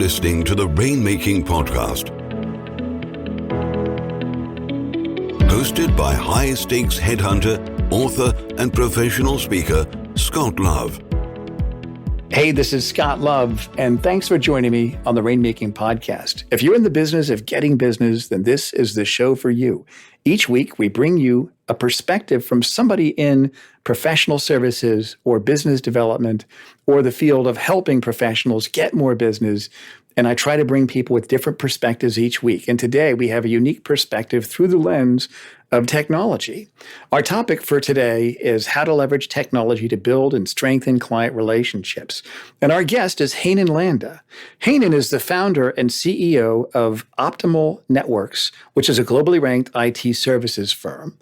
listening to the Rainmaking Podcast, hosted by high-stakes headhunter, author, and professional speaker, Scott Love. Hey, this is Scott Love, and thanks for joining me on the Rainmaking Podcast. If you're in the business of getting business, then this is the show for you. Each week, we bring you a perspective from somebody in professional services or business development or the field of helping professionals get more business. And I try to bring people with different perspectives each week. And today we have a unique perspective through the lens of technology. Our topic for today is how to leverage technology to build and strengthen client relationships. And our guest is Heinan Landa. Heinan is the founder and CEO of Optimal Networks, which is a globally ranked IT services firm.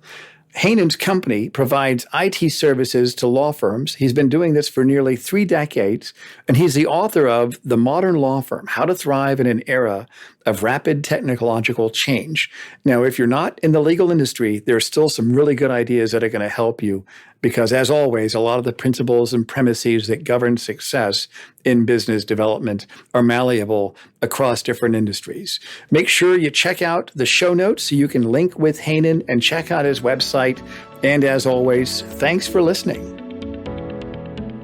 Heinan's company provides IT services to law firms. He's been doing this for nearly 3 decades, and he's the author of The Modern Law Firm, How to Thrive in an Era of Rapid Technological Change. Now, if you're not in the legal industry, there are still some really good ideas that are going to help you because, as always, a lot of the principles and premises that govern success in business development are malleable across different industries. Make sure you check out the show notes so you can link with Heinan and check out his website. And as always, thanks for listening.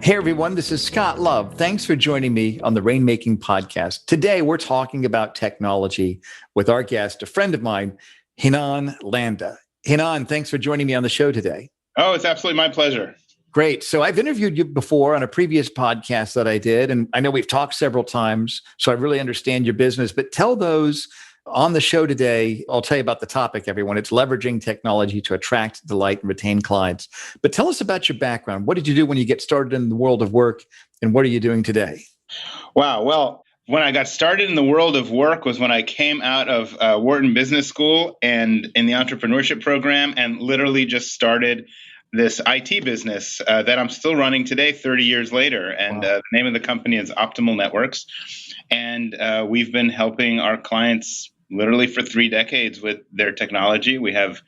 Hey, everyone, this is Scott Love. Thanks for joining me on the Rainmaking Podcast. Today, we're talking about technology with our guest, a friend of mine, Heinan Landa. Heinan, thanks for joining me on the show today. Oh, it's absolutely my pleasure. Great. So I've interviewed you before on a previous podcast that I did, and I know we've talked several times, so I really understand your business. But tell those on the show today, I'll tell you about the topic, everyone. It's leveraging technology to attract, delight, and retain clients. But tell us about your background. What did you do when you get started in the world of work, and what are you doing today? Wow. Well, when I got started in the world of work was when I came out of Wharton Business School and in the entrepreneurship program and literally just started this IT business that I'm still running today, 30 years later. And Wow. The name of the company is Optimal Networks. And we've been helping our clients literally for 3 decades with their technology. We have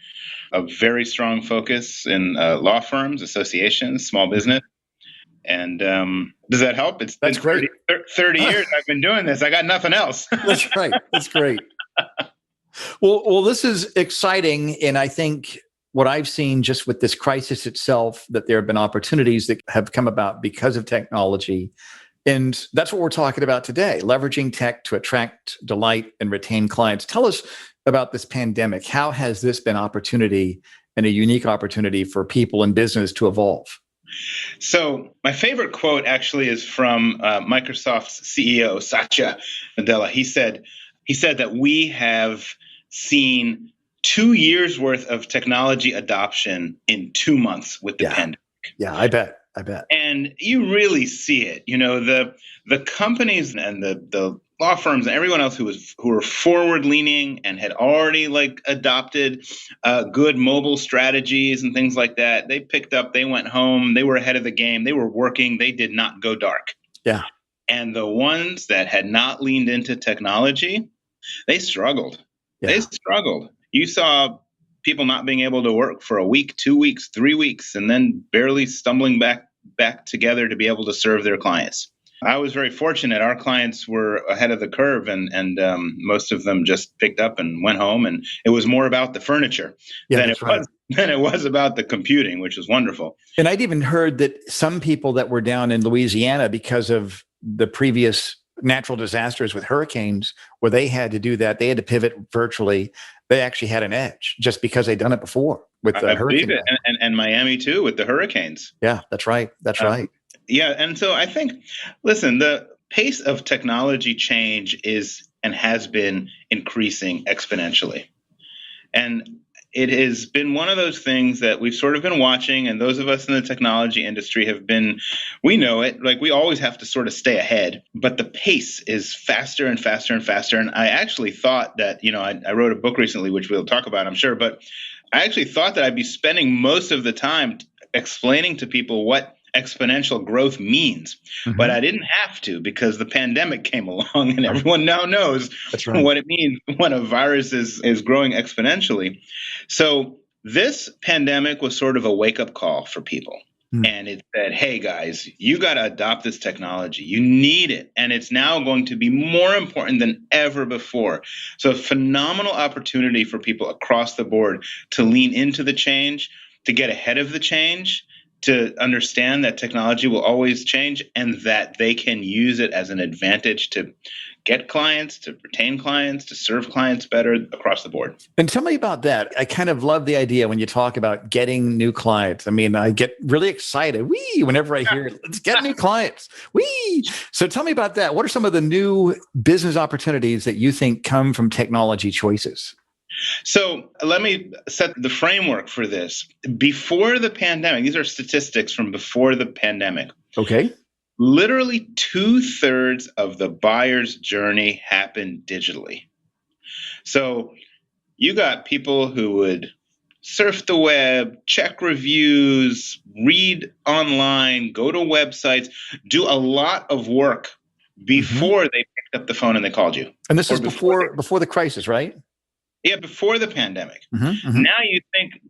a very strong focus in law firms, associations, small business. And does that help? That's been great. 30 years I've been doing this. I got nothing else. That's right. That's great. Well, this is exciting. And I think what I've seen just with this crisis itself, that there have been opportunities that have come about because of technology. And that's what we're talking about today, leveraging tech to attract, delight, and retain clients. Tell us about this pandemic. How has this been opportunity and a unique opportunity for people in business to evolve? So my favorite quote actually is from Microsoft's CEO, Satya Nadella. He said that we have seen 2 years worth of technology adoption in 2 months with the pandemic. Yeah, I bet. And you really see it. You know, the companies and the law firms and everyone else who were forward leaning and had already adopted good mobile strategies and things like that. They picked up, they went home, they were ahead of the game, they were working, they did not go dark. Yeah. And the ones that had not leaned into technology, they struggled. Yeah. They struggled. You saw people not being able to work for a week, 2 weeks, 3 weeks, and then barely stumbling back together to be able to serve their clients. I was very fortunate. Our clients were ahead of the curve, and most of them just picked up and went home. And it was more about the furniture than it was about the computing, which was wonderful. And I'd even heard that some people that were down in Louisiana because of the previous natural disasters with hurricanes, where they had to do that, they had to pivot virtually. They actually had an edge just because they'd done it before with the hurricane. And Miami too with the hurricanes. Yeah, that's right. That's right. Yeah. And so I think, listen, the pace of technology change is and has been increasing exponentially. And it has been one of those things that we've sort of been watching, and those of us in the technology industry we know it, we always have to sort of stay ahead, but the pace is faster and faster and faster. And I actually thought that, I wrote a book recently, which we'll talk about, I'm sure, but I actually thought that I'd be spending most of the time explaining to people what exponential growth means. Mm-hmm. But I didn't have to, because the pandemic came along and everyone now knows what it means when a virus is growing exponentially. So this pandemic was sort of a wake-up call for people. And it said, hey, guys, you got to adopt this technology. You need it. And it's now going to be more important than ever before. So a phenomenal opportunity for people across the board to lean into the change, to get ahead of the change, to understand that technology will always change and that they can use it as an advantage to get clients, to retain clients, to serve clients better across the board. And tell me about that. I kind of love the idea when you talk about getting new clients. I mean, I get really excited whenever I hear, let's get new clients. So tell me about that. What are some of the new business opportunities that you think come from technology choices? So let me set the framework for this. Before the pandemic, these are statistics from before the pandemic. Okay. Literally 2/3 of the buyer's journey happened digitally. So you got people who would surf the web, check reviews, read online, go to websites, do a lot of work before they picked up the phone and they called you. And this is before the crisis, right? Yeah, before the pandemic. Now you think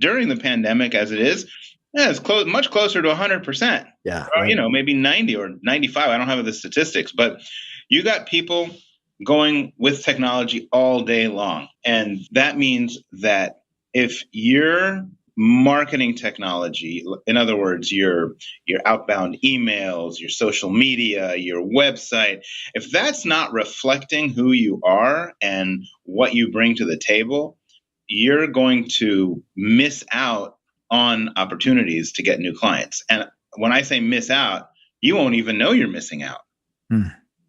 during the pandemic, as it is, it's much closer to 100%. Yeah, or, maybe 90 or 95. I don't have the statistics, but you got people going with technology all day long, and that means that if your marketing technology, in other words, your outbound emails, your social media, your website, if that's not reflecting who you are and what you bring to the table, you're going to miss out on opportunities to get new clients. And when I say miss out, you won't even know you're missing out,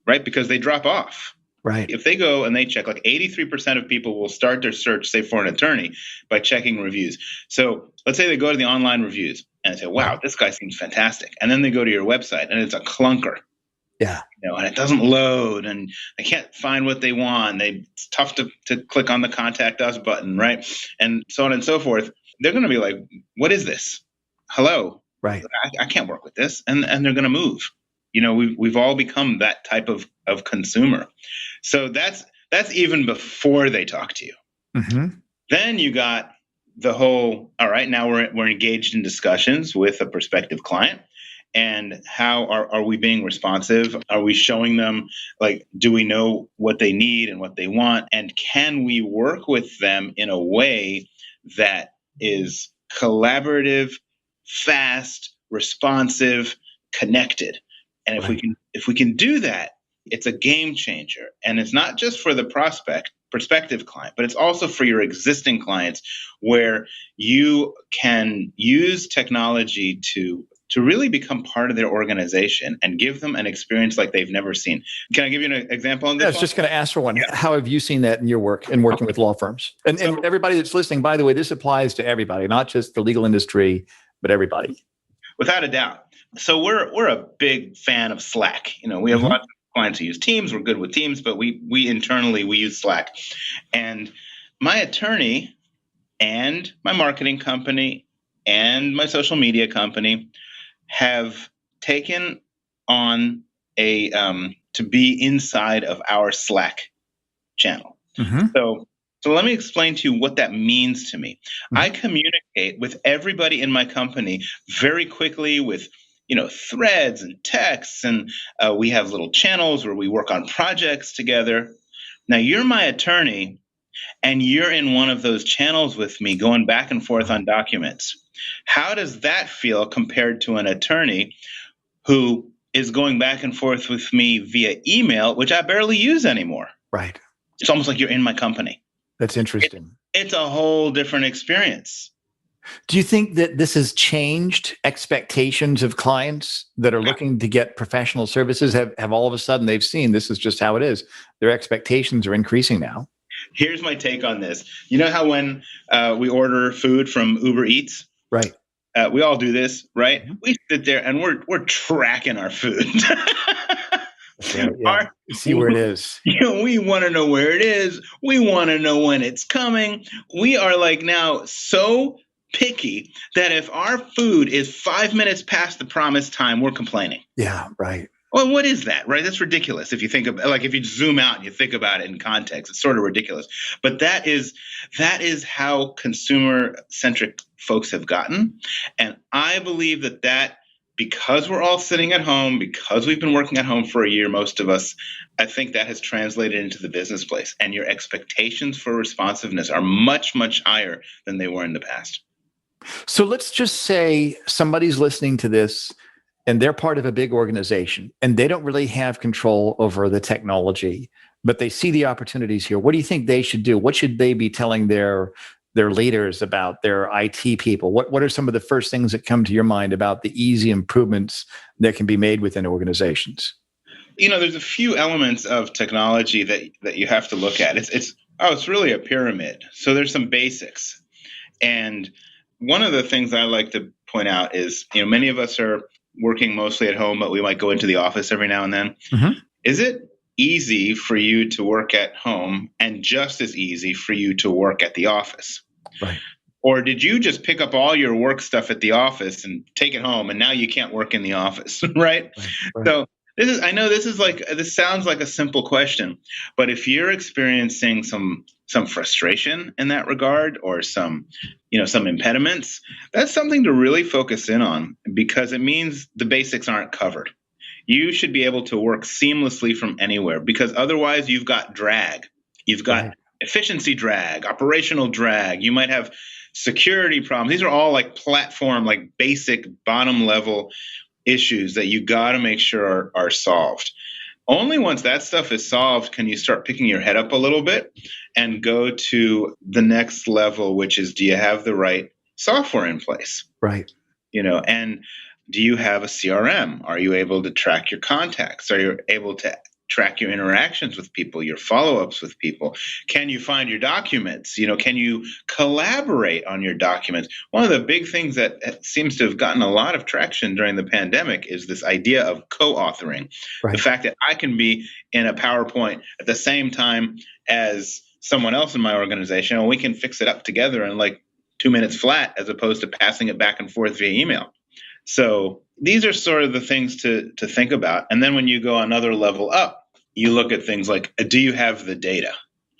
right? Because they drop off. Right. If they go and they check, like 83% of people will start their search, say, for an attorney by checking reviews. So let's say they go to the online reviews and say, wow, this guy seems fantastic. And then they go to your website and it's a clunker. Yeah. And it doesn't load and they can't find what they want. It's tough to click on the contact us button, right? And so on and so forth. They're going to be like, what is this? Hello. Right. I can't work with this. And they're going to move. We've all become that type of consumer. So that's even before they talk to you. Then you got the whole, all right, now we're engaged in discussions with a prospective client. And how are we being responsive? Are we showing them, like, do we know what they need and what they want? And can we work with them in a way that is collaborative, fast, responsive, connected? And if we can do that, it's a game changer. And it's not just for the prospective client, but it's also for your existing clients, where you can use technology to really become part of their organization and give them an experience like they've never seen. Can I give you an example on this? I was just going to ask for one. Yeah. How have you seen that in your work and working with law firms? And everybody that's listening, by the way, this applies to everybody, not just the legal industry, but everybody. Without a doubt. So we're a big fan of Slack. We have lots of clients who use Teams. We're good with Teams, but we internally use Slack. And my attorney and my marketing company and my social media company have taken on to be inside of our Slack channel. So let me explain to you what that means to me. I communicate with everybody in my company very quickly with threads and texts, and we have little channels where we work on projects together. Now, you're my attorney, and you're in one of those channels with me going back and forth on documents. How does that feel compared to an attorney who is going back and forth with me via email, which I barely use anymore? Right. It's almost like you're in my company. That's interesting. It's a whole different experience. Do you think that this has changed expectations of clients that are looking to get professional services? Have all of a sudden they've seen this is just how it is? Their expectations are increasing now. Here's my take on this. You know how when we order food from Uber Eats? Right. We all do this, right? We sit there and we're tracking our food. Right, yeah. See where it is. We want to know where it is. We want to know when it's coming. We are like now so picky that if our food is 5 minutes past the promised time, we're complaining. Yeah, right. Well, what is that, right? That's ridiculous. If you think of, like, if you zoom out and you think about it in context, it's sort of ridiculous. But that is how consumer centric folks have gotten. And I believe that because we're all sitting at home, because we've been working at home for a year, most of us, I think that has translated into the business place. And your expectations for responsiveness are much, much higher than they were in the past. So let's just say somebody's listening to this and they're part of a big organization and they don't really have control over the technology, but they see the opportunities here. What do you think they should do? What should they be telling their leaders about, their IT people? What are some of the first things that come to your mind about the easy improvements that can be made within organizations? There's a few elements of technology that you have to look at. It's really a pyramid. So there's some basics. And one of the things I like to point out is, many of us are working mostly at home, but we might go into the office every now and then. Mm-hmm. Is it easy for you to work at home and just as easy for you to work at the office? Right. Or did you just pick up all your work stuff at the office and take it home and now you can't work in the office, right? So this sounds like a simple question, but if you're experiencing some frustration in that regard or some impediments, that's something to really focus in on, because it means the basics aren't covered. You should be able to work seamlessly from anywhere, because otherwise you've got drag. You've got efficiency drag, operational drag. You might have security problems. These are all like platform, like basic bottom level issues that you got to make sure are solved. Only once that stuff is solved can you start picking your head up a little bit and go to the next level, which is, do you have the right software in place? Right. And do you have a CRM? Are you able to track your contacts? Are you able to track your interactions with people, your follow-ups with people? Can you find your documents? Can you collaborate on your documents? One of the big things that seems to have gotten a lot of traction during the pandemic is this idea of co-authoring. Right. The fact that I can be in a PowerPoint at the same time as someone else in my organization, and we can fix it up together in like 2 minutes flat, as opposed to passing it back and forth via email. So these are sort of the things to think about. And then when you go another level up, you look at things like, do you have the data?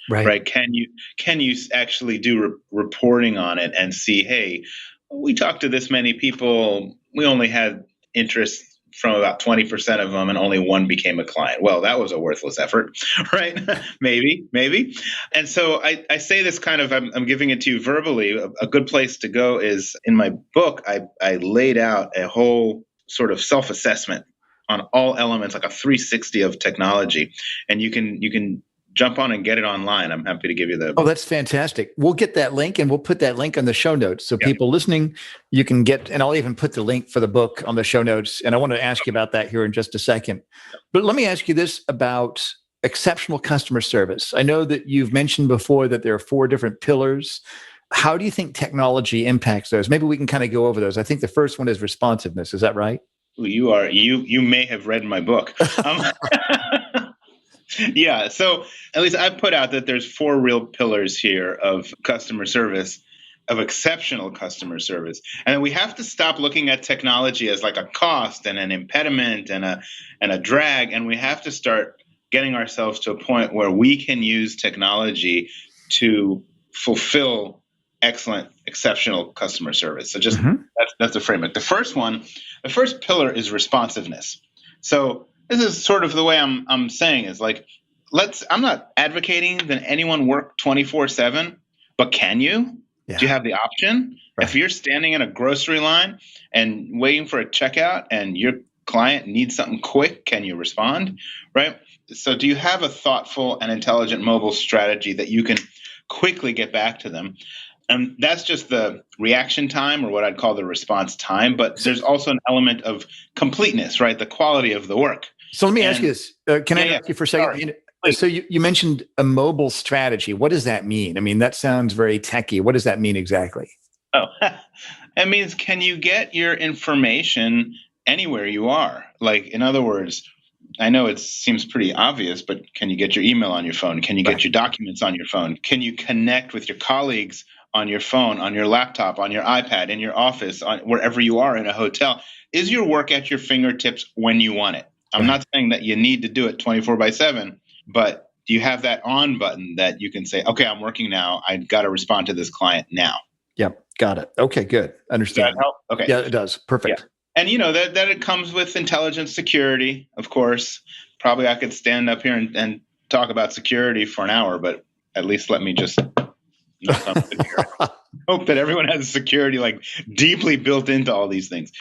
Right? Can you actually do reporting on it and see, hey, we talked to this many people, we only had interest from about 20% of them, and only one became a client. Well, that was a worthless effort, right? maybe. And so I say this kind of, I'm giving it to you verbally. A good place to go is in my book, I laid out a whole sort of self-assessment on all elements, like a 360 of technology. And you can jump on and get it online. I'm happy to give you the... Oh, that's fantastic. We'll get that link and we'll put that link on the show notes. So people listening, you can get, and I'll even put the link for the book on the show notes. And I want to ask you about that here in just a second. But let me ask you this about exceptional customer service. I know that you've mentioned before that there are 4 different pillars. How do you think technology impacts those? Maybe we can kind of go over those. I think the first one is responsiveness. Is that right? You may have read my book. Yeah. So at least I've put out that there's 4 real pillars here of customer service, of exceptional customer service. And we have to stop looking at technology as like a cost and an impediment and a drag. And we have to start getting ourselves to a point where we can use technology to fulfill excellent, exceptional customer service. So just that's the framework. The first pillar is responsiveness. So this is sort of the way I'm saying is like, I'm not advocating that anyone work 24/7, but can you? Yeah. Do you have the option? Right. If you're standing in a grocery line and waiting for a checkout and your client needs something quick, can you respond? Right? So do you have a thoughtful and intelligent mobile strategy that you can quickly get back to them? And that's just the reaction time, or what I'd call the response time. But there's also an element of completeness, right? The quality of the work. So let me ask you this. Can I ask you for a second? So you mentioned a mobile strategy. What does that mean? I mean, that sounds very techy. What does that mean exactly? Oh, it means, can you get your information anywhere you are? Like, in other words, I know it seems pretty obvious, but can you get your email on your phone? Can you get your documents on your phone? Can you connect with your colleagues on your phone, on your laptop, on your iPad, in your office, wherever you are in a hotel? Is your work at your fingertips when you want it? I'm not saying that you need to do it 24/7, but do you have that on button that you can say, okay, I'm working now. I've got to respond to this client now. Yep. Got it. Okay, good. Understand. Does that help? Okay. Yeah, it does. Perfect. Yeah. And that it comes with intelligence security, of course. Probably I could stand up here and talk about security for an hour, but at least let me just hope that everyone has security like deeply built into all these things.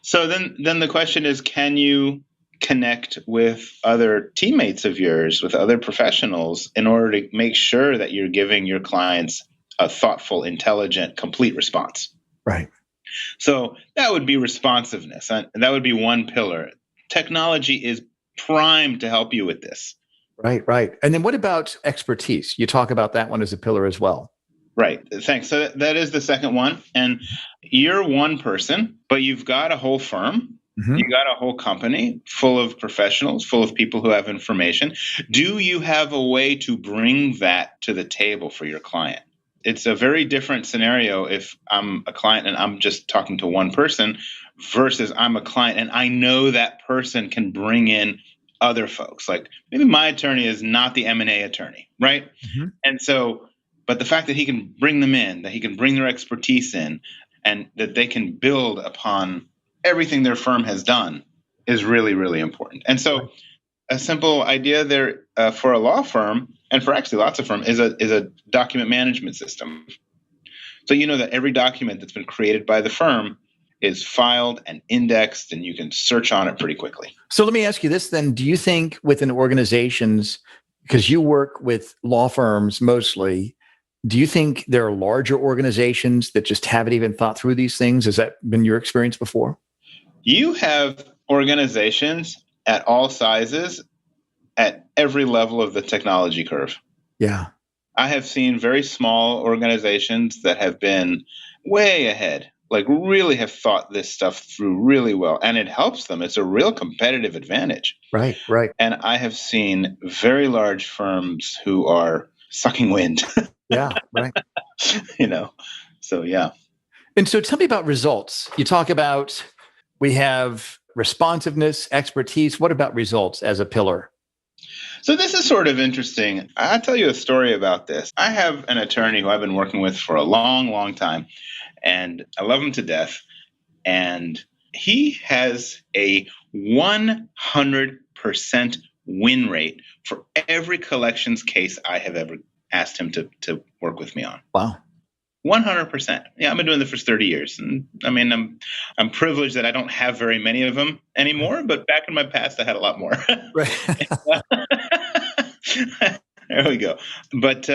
So then the question is, can you connect with other teammates of yours, with other professionals, in order to make sure that you're giving your clients a thoughtful, intelligent, complete response? Right. So that would be responsiveness. And that would be one pillar. Technology is primed to help you with this. Right. And then what about expertise? You talk about that one as a pillar as well. Right. Thanks. So that is the second one. And you're one person, but you've got a whole firm. Mm-hmm. You got a whole company full of professionals, full of people who have information. Do you have a way to bring that to the table for your client? It's a very different scenario if I'm a client and I'm just talking to one person versus I'm a client and I know that person can bring in other folks. Like maybe my attorney is not the M&A attorney, right? Mm-hmm. And so, but the fact that he can bring them in, that he can bring their expertise in, and that they can build upon everything their firm has done is really, really important. And so a simple idea there for a law firm, and for actually lots of firms, is a document management system. So you know that every document that's been created by the firm is filed and indexed, and you can search on it pretty quickly. So let me ask you this then. Do you think within organizations, because you work with law firms mostly, do you think there are larger organizations that just haven't even thought through these things? Has that been your experience before? You have organizations at all sizes at every level of the technology curve. Yeah. I have seen very small organizations that have been way ahead, like really have thought this stuff through really well, and it helps them. It's a real competitive advantage. Right. And I have seen very large firms who are sucking wind. Yeah, right. So yeah. And so tell me about results. You talk about we have responsiveness, expertise. What about results as a pillar? So this is sort of interesting. I'll tell you a story about this. I have an attorney who I've been working with for a long, long time, and I love him to death. And he has a 100% win rate for every collections case I have ever asked him to work with me on. Wow. 100%. Yeah, I've been doing this for 30 years. And I mean, I'm privileged that I don't have very many of them anymore, but back in my past, I had a lot more. Right. There we go. But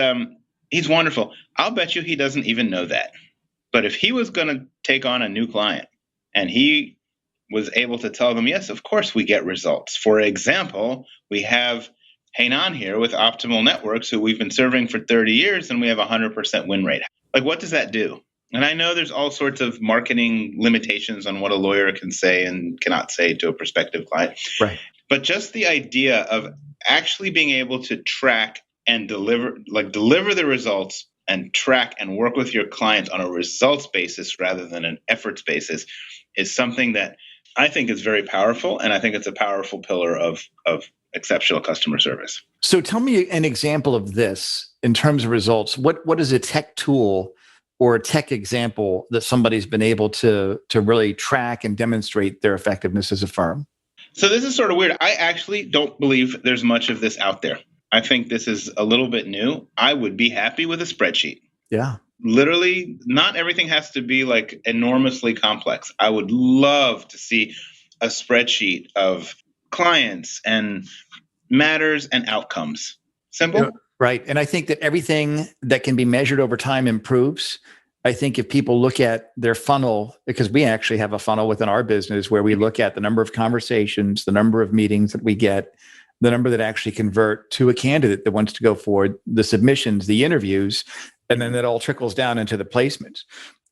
he's wonderful. I'll bet you he doesn't even know that. But if he was going to take on a new client and he was able to tell them, yes, of course we get results. For example, we have Heinan here with Optimal Networks, who we've been serving for 30 years, and we have a 100% win rate. Like, what does that do? And I know there's all sorts of marketing limitations on what a lawyer can say and cannot say to a prospective client. Right. But just the idea of actually being able to track and deliver the results and track and work with your clients on a results basis rather than an efforts basis is something that I think is very powerful. And I think it's a powerful pillar of exceptional customer service. So tell me an example of this in terms of results. What is a tech tool or a tech example that somebody's been able to really track and demonstrate their effectiveness as a firm? So this is sort of weird. I actually don't believe there's much of this out there. I think this is a little bit new. I would be happy with a spreadsheet. Yeah. Literally, not everything has to be like enormously complex. I would love to see a spreadsheet of clients and matters and outcomes. Simple. Yeah, right. And I think that everything that can be measured over time improves. I think if people look at their funnel, because we actually have a funnel within our business where we look at the number of conversations, the number of meetings that we get, the number that actually convert to a candidate that wants to go forward, the submissions, the interviews, and then that all trickles down into the placements.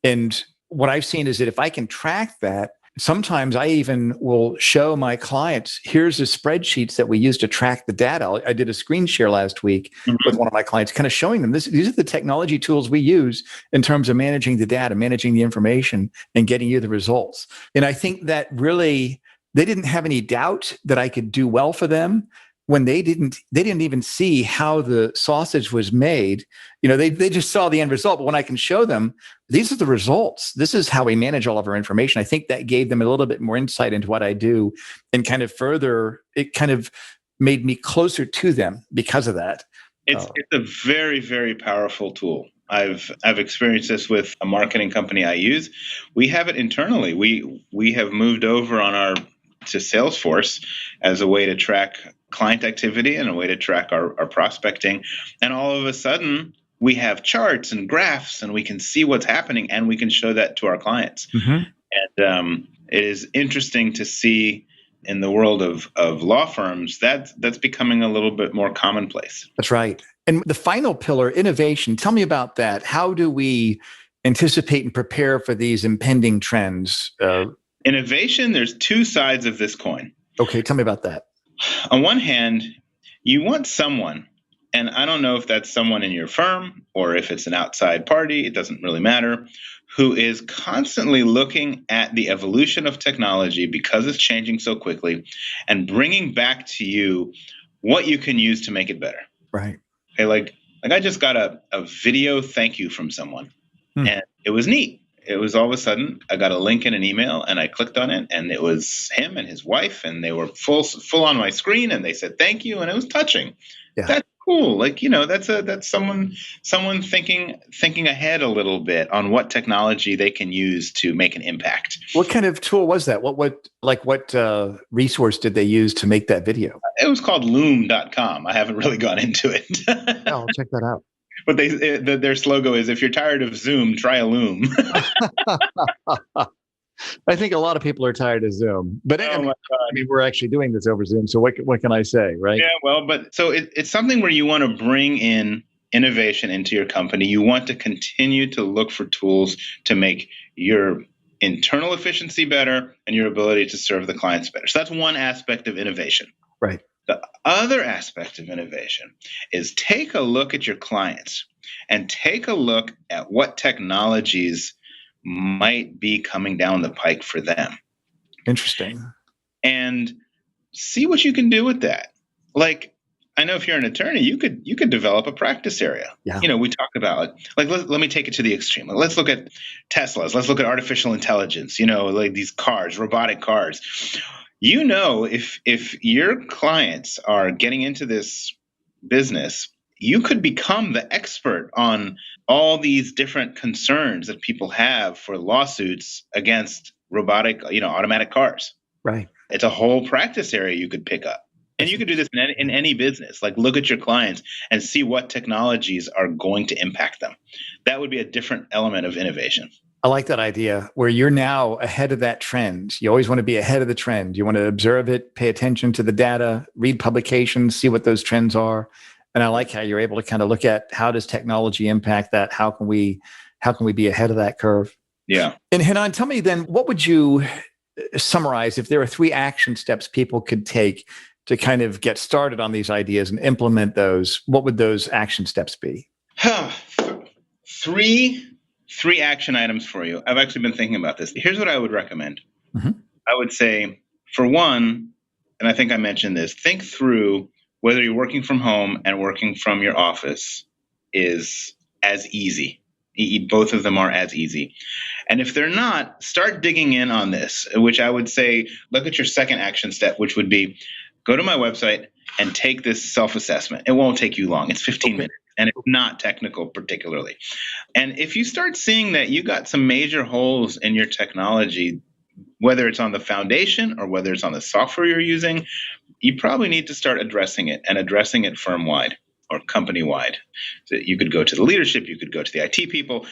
And what I've seen is that if I can track that, sometimes I even will show my clients, here's the spreadsheets that we use to track the data. I did a screen share last week with one of my clients, kind of showing them these are the technology tools we use in terms of managing the data, managing the information, and getting you the results. And I think that really they didn't have any doubt that I could do well for them when they didn't even see how the sausage was made. They just saw the end result. But when I can show them, these are the results, this is how we manage all of our information, I think that gave them a little bit more insight into what I do, and it kind of made me closer to them because of that. It's a very, very powerful tool. I've experienced this with a marketing company I use. We have it internally. We have moved over to Salesforce as a way to track client activity and a way to track our prospecting. And all of a sudden, we have charts and graphs, and we can see what's happening, and we can show that to our clients. Mm-hmm. And it is interesting to see in the world of law firms that's becoming a little bit more commonplace. That's right. And the final pillar, innovation. Tell me about that. How do we anticipate and prepare for these impending trends? Innovation, there's two sides of this coin. Okay, tell me about that. On one hand, you want someone, and I don't know if that's someone in your firm or if it's an outside party, it doesn't really matter, who is constantly looking at the evolution of technology because it's changing so quickly and bringing back to you what you can use to make it better. Right. Okay, like I just got a video thank you from someone, and it was neat. It was all of a sudden, I got a link in an email, and I clicked on it, and it was him and his wife, and they were full on my screen, and they said thank you, and it was touching. Yeah. That's cool. Like, that's someone thinking ahead a little bit on what technology they can use to make an impact. What kind of tool was that? What resource did they use to make that video? It was called loom.com. I haven't really gone into it. I'll check that out. But their slogan is, if you're tired of Zoom, try a Loom. I think a lot of people are tired of Zoom, but we're actually doing this over Zoom. So what can I say, right? Yeah, well, but so it's something where you want to bring in innovation into your company. You want to continue to look for tools to make your internal efficiency better and your ability to serve the clients better. So that's one aspect of innovation. Right. The other aspect of innovation is take a look at your clients and take a look at what technologies might be coming down the pike for them. Interesting. And see what you can do with that. Like, I know if you're an attorney, you could develop a practice area. Yeah. We talk about, like, let me take it to the extreme. Let's look at Teslas. Let's look at artificial intelligence, like these cars, robotic cars. If your clients are getting into this business, you could become the expert on all these different concerns that people have for lawsuits against robotic, automatic cars. Right. It's a whole practice area you could pick up. And you could do this in any business. Like, look at your clients and see what technologies are going to impact them. That would be a different element of innovation. I like that idea where you're now ahead of that trend. You always want to be ahead of the trend. You want to observe it, pay attention to the data, read publications, see what those trends are. And I like how you're able to kind of look at how does technology impact that? How can we be ahead of that curve? Yeah. And Heinan, tell me then, what would you summarize if there are 3 action steps people could take to kind of get started on these ideas and implement those? What would those action steps be? Three action items for you. I've actually been thinking about this. Here's what I would recommend. Mm-hmm. I would say, for one, and I think I mentioned this, think through whether you're working from home and working from your office is as easy. Both of them are as easy. And if they're not, start digging in on this, which I would say, look at your second action step, which would be go to my website and take this self-assessment. It won't take you long. It's 15 minutes. And it's not technical particularly. And if you start seeing that you got some major holes in your technology, whether it's on the foundation or whether it's on the software you're using, you probably need to start addressing it, and addressing it firm-wide or company-wide. So you could go to the leadership, you could go to the IT people.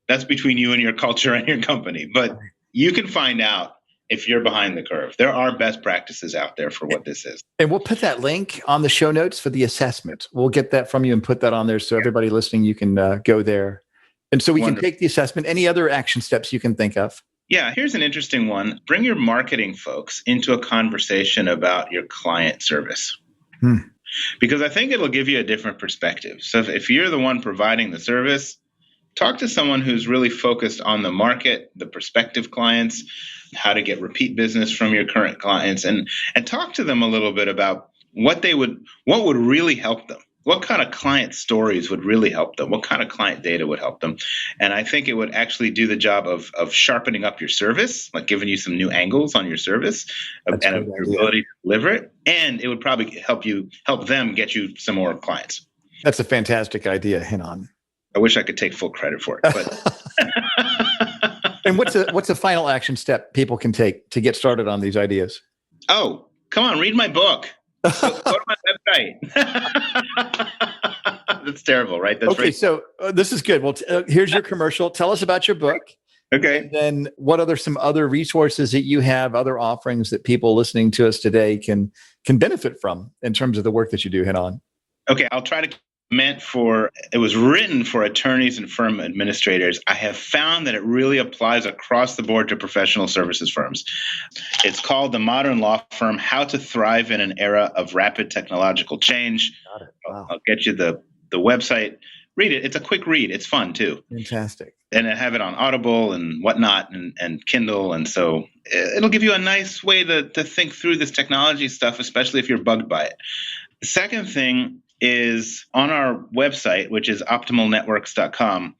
That's between you and your culture and your company. But you can find out if you're behind the curve. There are best practices out there for what this is. And we'll put that link on the show notes for the assessment. We'll get that from you and put that on there so everybody listening, you can go there. And so we can take the assessment. Any other action steps you can think of? Yeah, here's an interesting one. Bring your marketing folks into a conversation about your client service. Because I think it'll give you a different perspective. So if you're the one providing the service, talk to someone who's really focused on the market, the prospective clients, how to get repeat business from your current clients, and talk to them a little bit about what would really help them. What kind of client stories would really help them? What kind of client data would help them? And I think it would actually do the job of sharpening up your service, like giving you some new angles on your service and your ability to deliver it. And it would probably help them get you some more clients. That's a fantastic idea, Heinan. I wish I could take full credit for it. But And what's a final action step people can take to get started on these ideas? Oh, come on, read my book. Go to my website. That's terrible, right? That's okay, right. So this is good. Well, here's your commercial. Tell us about your book. Okay. And then what are some other resources that you have, other offerings that people listening to us today can benefit from in terms of the work that you do, Heinan? Okay, I'll try to it was written for attorneys and firm administrators. I have found that it really applies across the board to professional services firms. It's called The Modern Law Firm: How to Thrive in an Era of Rapid Technological Change. Got it. Wow. I'll get you the website. Read it. It's a quick read. It's fun too. Fantastic. And I have it on Audible and whatnot and Kindle. And so it'll give you a nice way to think through this technology stuff, especially if you're bugged by it. The second thing is on our website, which is optimalnetworks.com.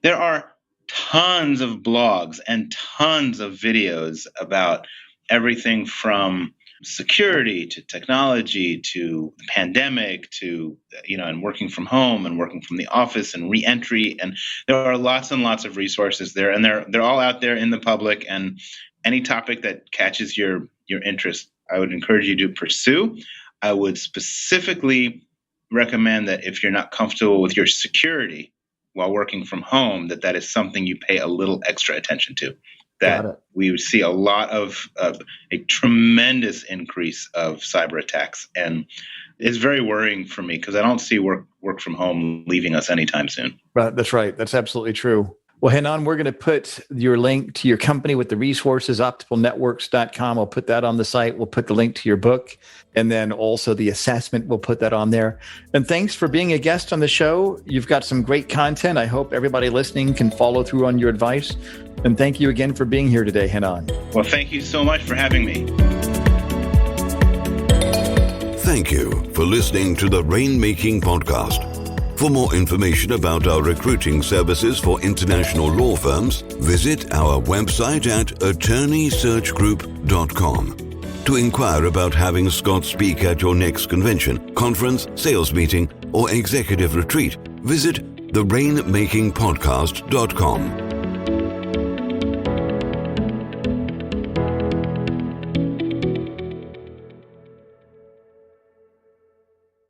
There are tons of blogs and tons of videos about everything from security to technology to the pandemic to, and working from home and working from the office and reentry. And there are lots and lots of resources there, and they're all out there in the public. And any topic that catches your interest, I would encourage you to pursue. I would specifically recommend that if you're not comfortable with your security while working from home, that is something you pay a little extra attention to. That we see a lot of a tremendous increase of cyber attacks. And it's very worrying for me because I don't see work from home leaving us anytime soon. Right. That's right. That's absolutely true. Well, Heinan, we're going to put your link to your company with the resources, optimalnetworks.com. We'll put that on the site. We'll put the link to your book. And then also the assessment, we'll put that on there. And thanks for being a guest on the show. You've got some great content. I hope everybody listening can follow through on your advice. And thank you again for being here today, Heinan. Well, thank you so much for having me. Thank you for listening to the Rainmaking Podcast. For more information about our recruiting services for international law firms, visit our website at attorneysearchgroup.com. To inquire about having Scott speak at your next convention, conference, sales meeting, or executive retreat, visit therainmakingpodcast.com.